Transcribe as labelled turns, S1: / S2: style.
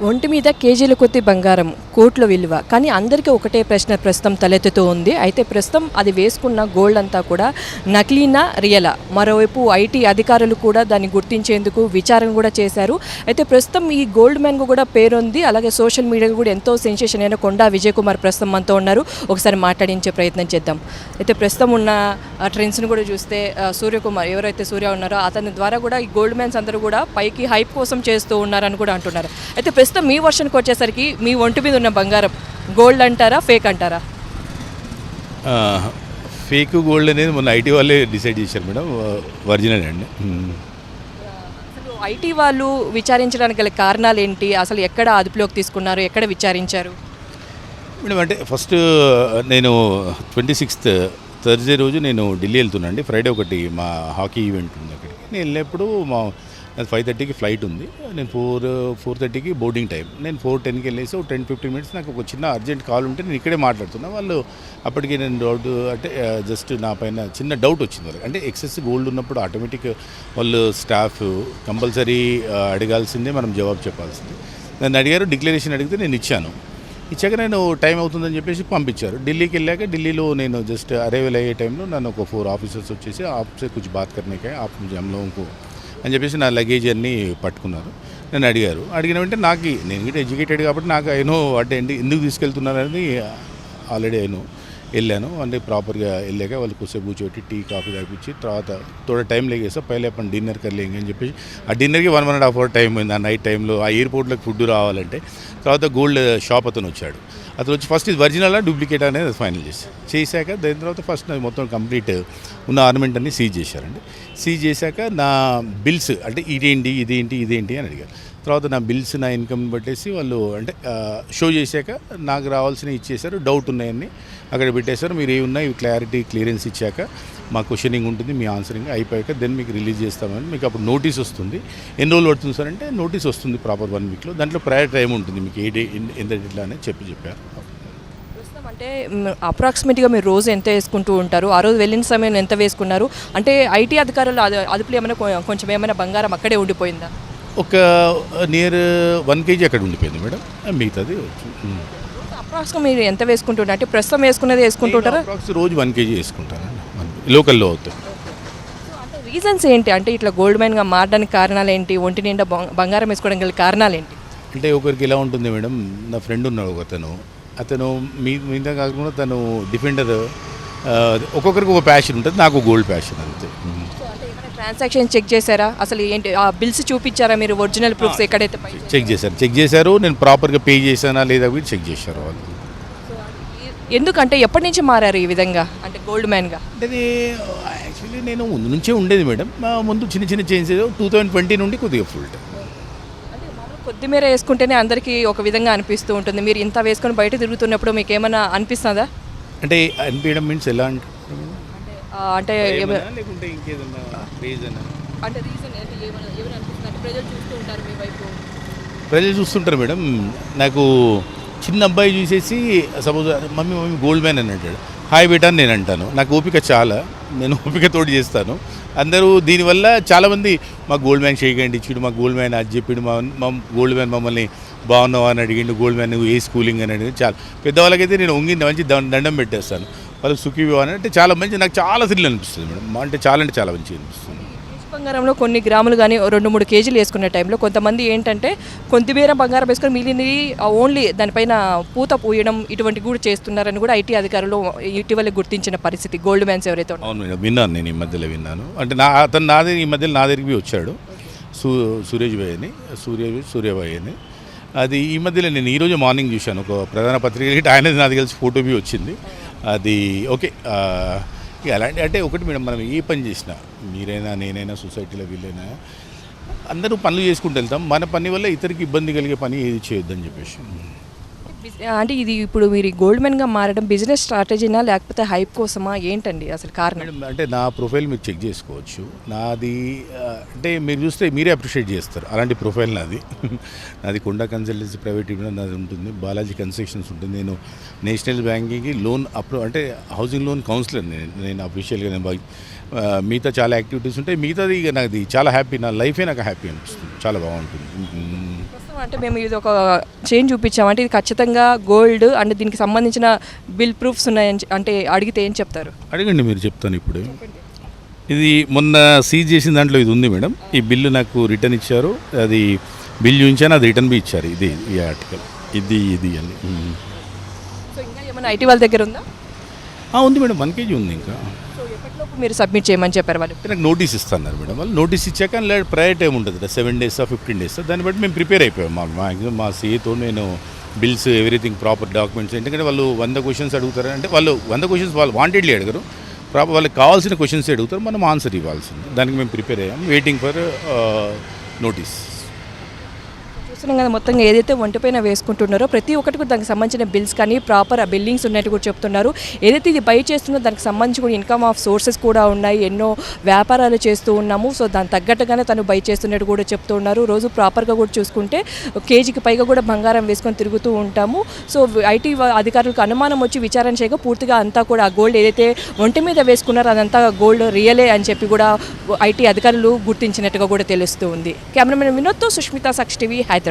S1: ఒంటి మీద కేజీల కొద్ది బంగారం కోట్ల విలువ కానీ అందరికీ ఒకటే ప్రశ్న ప్రస్తుతం తలెత్తుతూ ఉంది. అయితే ప్రస్తుతం అది వేసుకున్న గోల్డ్ అంతా కూడా నకిలీనా రియలా? మరోవైపు ఐటీ అధికారులు కూడా దాన్ని గుర్తించేందుకు విచారణ కూడా చేశారు. అయితే ప్రస్తుతం ఈ గోల్డ్ మ్యాన్ కూడా పేరుంది. అలాగే సోషల్ మీడియా కూడా ఎంతో సెన్సేషన్ అయిన కొండా విజయ్ కుమార్ ప్రస్తుతం మనతో ఉన్నారు. ఒకసారి మాట్లాడించే ప్రయత్నం చేద్దాం. అయితే ప్రస్తుతం ఉన్న ట్రెండ్స్ని కూడా చూస్తే సూర్యకుమార్ ఎవరైతే సూర్య ఉన్నారో అతని ద్వారా కూడా ఈ గోల్డ్ మ్యాన్స్ అందరూ కూడా పైకి హైప్ కోసం చేస్తూ ఉన్నారని కూడా అంటున్నారు. అయితే ప్రస్తుతం మీ వర్షన్కి వచ్చేసరికి మీ ఒంటి మీద ఉన్న బంగారం గోల్డ్ అంటారా ఫేక్ అంటారా?
S2: ఫేక్ గోల్డ్ అనేది మొన్న ఐటీ వాళ్ళే డిసైడ్ చేశారు మేడం, ఒరిజినల్ అండి.
S1: అసలు ఐటీ వాళ్ళు విచారించడానికి గల కారణాలు ఏంటి? అసలు ఎక్కడ అదుపులోకి తీసుకున్నారు, ఎక్కడ విచారించారు?
S2: మేడం అంటే ఫస్ట్ నేను 26th థర్స్డే రోజు నేను ఢిల్లీ వెళ్తున్నాను అండి. ఫ్రైడే ఒకటి మా హాకీ ఈవెంట్ ఉంది అక్కడికి. నేను వెళ్ళినప్పుడు మా 5:30కి ఫ్లైట్ ఉంది. నేను 4:30కి బోర్డింగ్ టైం. నేను 4:10కి వెళ్ళేసి ఒక 10-15 మినిట్స్ నాకు ఒక చిన్న అర్జెంట్ కాల్ ఉంటే నేను ఇక్కడే మాట్లాడుతున్నా. వాళ్ళు అప్పటికి నేను డౌట్ అంటే జస్ట్ నా పైన చిన్న డౌట్ వచ్చింది వాళ్ళకి. అంటే ఎక్సెస్ గోల్డ్ ఉన్నప్పుడు ఆటోమేటిక్ వాళ్ళు స్టాఫ్ కంపల్సరీ అడగాల్సిందే, మనం జవాబు చెప్పాల్సిందే. నన్ను అడిగారు, డిక్లరేషన్ అడిగితే నేను ఇచ్చాక నేను టైం అవుతుందని చెప్పేసి పంపించారు. ఢిల్లీకి వెళ్ళాక ఢిల్లీలో నేను జస్ట్ అరైవల్ అయ్యే టైంలో నన్ను ఒక 4 ఆఫీసర్స్ వచ్చేసి ఆప్సే కుछ बात करने का आप मुझे हम लोगों को అని చెప్పేసి నా లగేజ్ అన్నీ పట్టుకున్నారు. నన్ను అడిగిన వెంటనే నేను కూడా ఎడ్యుకేటెడ్ కాబట్టి నాకు అయినో అంటే ఎందుకు తీసుకెళ్తున్నారు అనేది ఆల్రెడీ వెళ్ళాను. అంటే ప్రాపర్గా వెళ్ళాక వాళ్ళు కొద్దిసేపు కూర్చోబెట్టి టీ కాఫీ తాగిపించి తర్వాత తోడ టైం లేగేసా పైలే अपन డిన్నర్ కర్లేంగి అని చెప్పేసి ఆ డిన్నర్కి 1.5 అవర్ టైం అయింది. ఆ నైట్ టైంలో ఆ ఎయిర్పోర్ట్లోకి ఫుడ్ రావాలంటే తర్వాత గోల్డ్ షాప్ అతను వచ్చాడు. అతను వచ్చి ఫస్ట్ ఇది ఒరిజినల్ డూప్లికేట్ అనేది ఫైనల్ చేశాక దాని తర్వాత ఫస్ట్ అది మొత్తం కంప్లీట్ ఉన్న ఆర్నమెంట్ అన్ని సీజ్ చేశారండి. సీజ్ చేశాక నా బిల్స్ అంటే ఇదేంటి అని అడిగారు. తర్వాత నా బిల్స్ నా ఇన్కమ్ బట్టేసి వాళ్ళు అంటే షో చేశాక నాకు రావాల్సినవి ఇచ్చేశారు. డౌట్ ఉన్నాయని అక్కడ పెట్టేశారు. మీరు ఏమున్నా ఇవి క్లియరెన్స్ ఇచ్చాక మా క్వశ్చనింగ్ ఉంటుంది, మీ ఆన్సరింగ్ అయిపోయాక దెన్ మీకు రిలీజ్ చేస్తామని మీకు అప్పుడు నోటీస్ వస్తుంది. ఎన్ని రోజులు పడుతుంది సార్ అంటే నోటీస్ వస్తుంది ప్రాపర్ 1 వీక్లో. దాంట్లో ప్రయర్ టైం ఉంటుంది మీకు ఏ డే ఎంత డేట్లో అనేది చెప్పారు.
S1: అంటే అప్రాక్సిమేట్గా మీరు రోజు ఎంత వేసుకుంటూ ఉంటారు? ఆ రోజు వెళ్ళిన సమయం ఎంత వేసుకున్నారు? అంటే ఐటీ అధికారులు అదుపులో ఏమైనా కొంచెం ఏమైనా బంగారం అక్కడే ఉండిపోయిందా?
S2: ఒక నియర్ 1 kg అక్కడ ఉండిపోయింది మేడం, మిగతాది
S1: అప్రాక్స్గా మీరు ఎంత వేసుకుంటుంటారు? అంటే ప్రస్తుతం వేసుకుంటుంటారా?
S2: రోజు 1 kg వేసుకుంటాను లోకల్లో అవుతాయి.
S1: అంటే రీజన్స్ ఏంటి? అంటే ఇట్లా గోల్డ్ మైన్గా మారడానికి కారణాలు ఏంటి? ఒంటి నిండా బంగారం వేసుకోవడానికి గల కారణాలు ఏంటి?
S2: అంటే ఒకరికి ఎలా ఉంటుంది మేడం, నా ఫ్రెండ్ ఉన్నాడు అతను మీద కాకుండా తను డిఫెండర్. ఒక్కొక్కరికి ఒక ప్యాషన్ ఉంటుంది, నాకు గోల్డ్ ప్యాషన్ అంతే.
S1: ట్రాన్సాక్షన్ చెక్ చేశారా? అసలు ఏంటి ఆ బిల్స్ చూపించారా మీరు? ఒరిజినల్ ప్రూఫ్స్ ఎక్కడైతే
S2: చెక్ చేశారు. నేను ప్రాపర్గా పే చేశానా లేదా కూడా చెక్ చేశారు వాళ్ళు.
S1: ఎందుకంటే ఎప్పటి నుంచి మారారు ఈ విధంగా అంటే గోల్డ్ మ్యాన్గా?
S2: అంటే యాక్చువల్లీ నేను ముందు నుంచే ఉండేది మేడం. ముందు చిన్న చేంజ్ 2020 నుండి కొద్దిగా ఫుల్ టైం.
S1: కొద్దిమేర వేసుకుంటేనే అందరికీ ఒక విధంగా అనిపిస్తూ ఉంటుంది. మీరు ఇంత వేసుకొని బయట తిరుగుతున్నప్పుడు మీకు ఏమైనా అనిపిస్తుందా?
S2: అంటే అనిపించడం మీన్స్ ఎలా
S1: అంటే
S2: లేకుంటే ఇంకేదన్నా రీజన్?
S1: అంటే రీజన్ ఏమైనా అనిపిస్తుంది?
S2: ప్రజలు చూస్తుంటారు మేడం. నాకు చిన్న అబ్బాయి చూసేసి సపోజ్ మమ్మీ గోల్డ్ మ్యాన్ అని అంటాడు, హాయ్ బేటా అని నేను అంటాను. నాకు ఓపిక చాలా, నేను ఓపికతోటి చేస్తాను. అందరూ దీనివల్ల చాలామంది మా గోల్డ్ మ్యాన్ చేయకండి ఇచ్చాడు, మా గోల్డ్ మ్యాన్ అది చెప్పాడు, మా గోల్డ్ మ్యాన్ మమ్మల్ని బాగున్నావా అని అడిగిండు, గోల్డ్ మ్యాన్ ఏ స్కూలింగ్ అని అడిగి చాలా పెద్దవాళ్ళకైతే నేను వంగి మంచి దండం పెట్టేస్తాను. వాళ్ళకి సుఖీవి అని అంటే చాలా మంచి, నాకు చాలా థ్రిల్ అనిపిస్తుంది మేడం. అంటే చాలా మంచిగా అనిపిస్తుంది.
S1: బంగారంలో కొన్ని గ్రాములు కానీ 2-3 కేజీలు వేసుకునే టైంలో కొంతమంది ఏంటంటే కొంతమేర బంగారం వేసుకొని మిగిలినది ఓన్లీ దానిపైన పూత పూయడం ఇటువంటి కూడా చేస్తున్నారని కూడా ఐటీ అధికారులు ఇటీవల గుర్తించిన పరిస్థితి గోల్డ్ మ్యాన్స్ ఎవరైతే.
S2: అవును మేడం, విన్నాను. నేను ఈ మధ్యలో విన్నాను. అంటే అతను ఈ మధ్యలో నా దగ్గరికి వచ్చాడు, సూర్యభాయ్ అని. అది ఈ మధ్యలో నేను ఈరోజు మార్నింగ్ చూశాను ఒక ప్రధాన పత్రిక, ఆయన నాకు కలిసి ఫోటో వచ్చింది. అది ఓకే. అలాంటి అంటే ఒకటి మేడం, మనం ఏ పని చేసినా మీరైనా నేనైనా సొసైటీలో వీళ్ళైనా అందరూ పనులు చేసుకుంటూ వెళ్తాం. మన పని వల్ల ఇతరికి ఇబ్బంది కలిగే పని ఏది చేయొద్దని చెప్పేసి.
S1: అంటే ఇది ఇప్పుడు మీరు గోల్డ్ మ్యాన్గా మారడం బిజినెస్ స్ట్రాటజీనా లేకపోతే హైప్ కోసమా ఏంటండి అసలు కారణం?
S2: అంటే నా ప్రొఫైల్ మీరు చెక్ చేసుకోవచ్చు. నాది అంటే మీరు చూస్తే మీరే అప్రిషియేట్ చేస్తారు అలాంటి ప్రొఫైల్ నాది కొండా కన్సల్టెన్సీ ప్రైవేట్ నాది ఉంటుంది, బాలాజీ కన్స్ట్రక్షన్స్ ఉంటుంది. నేను నేషనల్ బ్యాంకింగ్కి లోన్ అంటే హౌసింగ్ లోన్ కౌన్సిలర్ నేను అఫీషియల్గా. నేను మిగతా చాలా యాక్టివిటీస్ ఉంటాయి. మిగతాది నాది చాలా హ్యాపీ, నా లైఫే నాకు హ్యాపీ అనిపిస్తుంది, చాలా బాగుంటుంది.
S1: అంటే మేము ఇది ఒక చైన్ చూపించామంటే ఇది ఖచ్చితంగా గోల్డ్ అంటే దీనికి సంబంధించిన బిల్ ప్రూఫ్స్ ఉన్నాయని అంటే అడిగితే ఏం చెప్తారు?
S2: అడగండి, మీరు చెప్తాను ఇప్పుడు. ఇది మొన్న సీజ్ చేసిన దాంట్లో ఇది ఉంది మేడం. ఈ బిల్లు నాకు రిటర్న్ ఇచ్చారు, అది బిల్ చూపించాను, అది రిటర్న్ బి ఇచ్చారు. ఇది ఈ ఆర్టికల్ ఇది అని.
S1: సో ఇంకా ఏమైనా ఐటీ వాళ్ళ దగ్గర ఉందా?
S2: ఉంది మేడం, 1 kg ఉంది ఇంకా.
S1: సో ఎప్పటిలోపు మీరు సబ్మిట్ చేయమని చెప్పారు వాళ్ళు?
S2: నాకు నోటీస్ ఇస్తున్నారు మేడం వాళ్ళు. నోటీస్ ఇచ్చాక ప్రయర్ టైం ఉంటుంది 7 days 15 days. దాన్ని బట్టి మేము ప్రిపేర్ అయిపోయాం. మ్యాక్సిమం మా సీఏతో నేను బిల్స్ ఎవ్రీథింగ్ ప్రాపర్ డాక్యుమెంట్స్, ఎందుకంటే వాళ్ళు 100 questions అడుగుతారు. అంటే వాళ్ళు 100 questions వాళ్ళు వాంటెడ్లీ అడగరు, ప్రాపర్ వాళ్ళకి కావాల్సిన క్వశ్చన్స్ అడుగుతారు, మనం ఆన్సర్ ఇవ్వాల్సింది. దానికి మేము ప్రిపేర్ అయ్యాం, వెయిటింగ్ ఫర్ నోటీస్.
S1: చూస్తున్నాం కదా మొత్తంగా ఏదైతే ఒంటిపైన వేసుకుంటున్నారో ప్రతి ఒక్కటి కూడా దానికి సంబంధించిన బిల్స్ కానీ ప్రాపర్ బిల్లింగ్స్ ఉన్నట్టు కూడా చెప్తున్నారు. ఏదైతే ఇది బై చేస్తుందో దానికి సంబంధించి కూడా ఇన్కమ్ ఆఫ్ సోర్సెస్ కూడా ఉన్నాయి, ఎన్నో వ్యాపారాలు చేస్తూ ఉన్నాము. సో దాని తగ్గట్టుగానే తను బై చేస్తున్నట్టు కూడా చెప్తూ ఉన్నారు. రోజు ప్రాపర్గా కూడా చూసుకుంటే కేజీకి పైగా కూడా బంగారం వేసుకొని తిరుగుతూ ఉంటాము. సో ఐటీ అధికారులకు అనుమానం వచ్చి విచారణ చేయగా పూర్తిగా అంతా కూడా ఆ గోల్డ్ ఏదైతే ఒంటి మీద వేసుకున్నారో అదంతా గోల్డ్ రియలే అని చెప్పి కూడా ఐటీ అధికారులు గుర్తించినట్టుగా కూడా తెలుస్తూ ఉంది. కెమెరామెన్ వినోద్తో సుష్మిత, సాక్షి టీవీ, హైదరాబాద్.